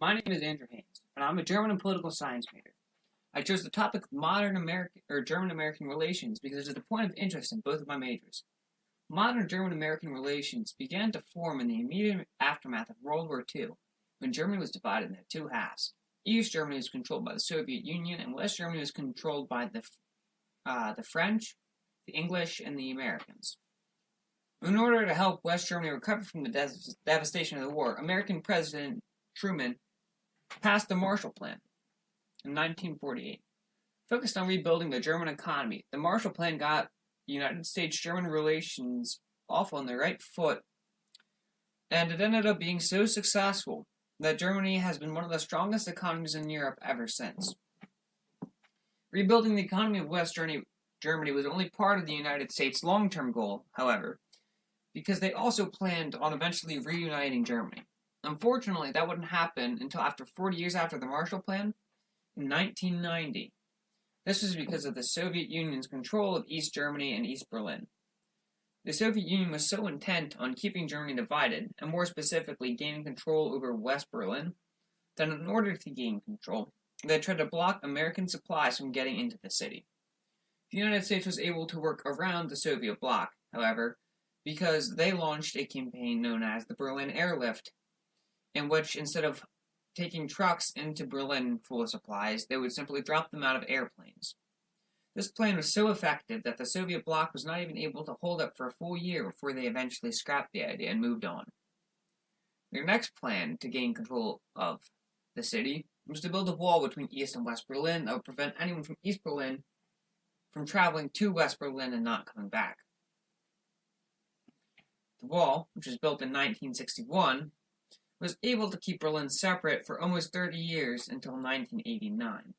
My name is Andrew Haines, and I'm a German and political science major. I chose the topic of modern American or German-American relations because it is a point of interest in both of my majors. Modern German-American relations began to form in the immediate aftermath of World War II, when Germany was divided into two halves. East Germany was controlled by the Soviet Union, and West Germany was controlled by the French, the English, and the Americans. In order to help West Germany recover from the devastation of the war, American President Truman passed the Marshall Plan in 1948. Focused on rebuilding the German economy, the Marshall Plan got United States-German relations off on the right foot, and it ended up being so successful that Germany has been one of the strongest economies in Europe ever since. Rebuilding the economy of West Germany was only part of the United States' long-term goal, however, because they also planned on eventually reuniting Germany. Unfortunately, that wouldn't happen until after 40 years after the Marshall Plan, in 1990. This was because of the Soviet Union's control of East Germany and East Berlin. The Soviet Union was so intent on keeping Germany divided, and more specifically gaining control over West Berlin, that in order to gain control, they tried to block American supplies from getting into the city. The United States was able to work around the Soviet bloc, however, because they launched a campaign known as the Berlin Airlift, in which instead of taking trucks into Berlin full of supplies, they would simply drop them out of airplanes. This plan was so effective that the Soviet bloc was not even able to hold up for a full year before they eventually scrapped the idea and moved on. Their next plan to gain control of the city was to build a wall between East and West Berlin that would prevent anyone from East Berlin from traveling to West Berlin and not coming back. The wall, which was built in 1961, was able to keep Berlin separate for almost 30 years until 1989.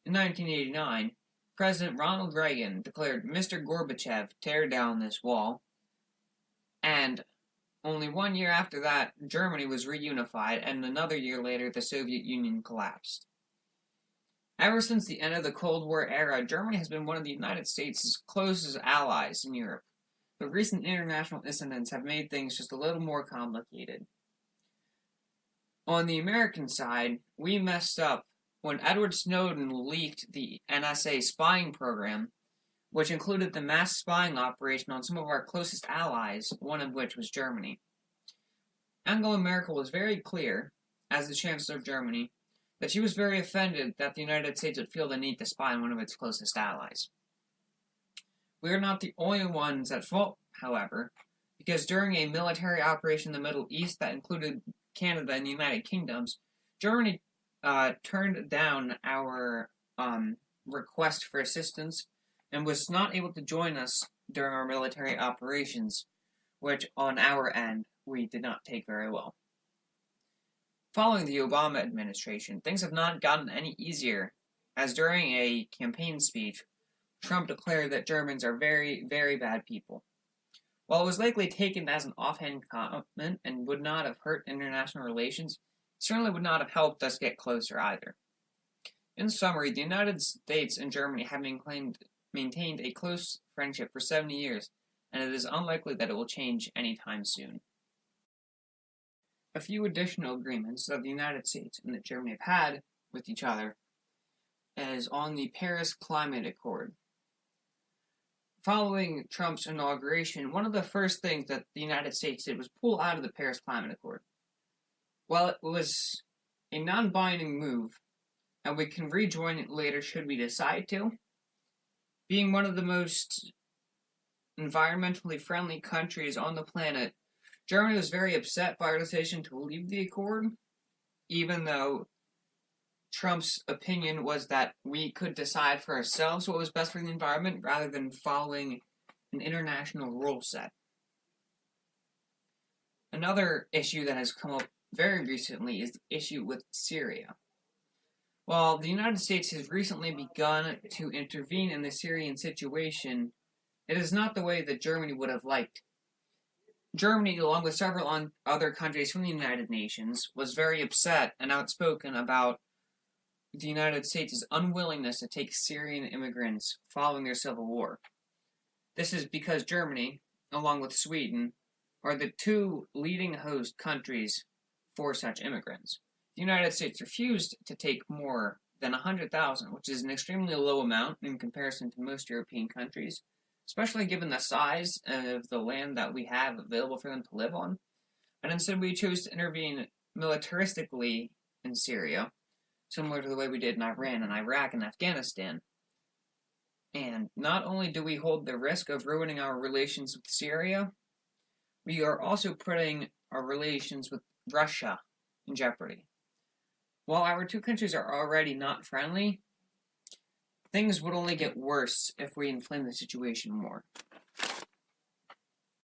In 1989, President Ronald Reagan declared Mr. Gorbachev tear down this wall, and only 1 year after that, Germany was reunified, and another year later, the Soviet Union collapsed. Ever since the end of the Cold War era, Germany has been one of the United States' closest allies in Europe, but recent international incidents have made things just a little more complicated. On the American side, we messed up when Edward Snowden leaked the NSA spying program, which included the mass spying operation on some of our closest allies, one of which was Germany. Angela Merkel was very clear, as the Chancellor of Germany, that she was very offended that the United States would feel the need to spy on one of its closest allies. We are not the only ones at fault, however, because during a military operation in the Middle East that included Canada and the United Kingdoms, Germany turned down our request for assistance and was not able to join us during our military operations, which on our end we did not take very well. Following the Obama administration, things have not gotten any easier, as during a campaign speech, Trump declared that Germans are very, very bad people. While it was likely taken as an offhand comment and would not have hurt international relations, it certainly would not have helped us get closer either. In summary, the United States and Germany have maintained a close friendship for 70 years, and it is unlikely that it will change anytime soon. A few additional agreements that the United States and that Germany have had with each other is on the Paris Climate Accord. Following Trump's inauguration, one of the first things that the United States did was pull out of the Paris Climate Accord. While it was a non-binding move, and we can rejoin it later should we decide to, being one of the most environmentally friendly countries on the planet, Germany was very upset by our decision to leave the accord, even though Trump's opinion was that we could decide for ourselves what was best for the environment rather than following an international rule set. Another issue that has come up very recently is the issue with Syria. While the United States has recently begun to intervene in the Syrian situation, it is not the way that Germany would have liked. Germany, along with several other countries from the United Nations, was very upset and outspoken about the United States' unwillingness to take Syrian immigrants following their civil war. This is because Germany, along with Sweden, are the two leading host countries for such immigrants. the United States refused to take more than 100,000, which is an extremely low amount in comparison to most European countries, especially given the size of the land that we have available for them to live on. And instead we chose to intervene militaristically in Syria, similar to the way we did in Iran and Iraq and Afghanistan. And not only do we hold the risk of ruining our relations with Syria, we are also putting our relations with Russia in jeopardy. While our two countries are already not friendly, things would only get worse if we inflame the situation more.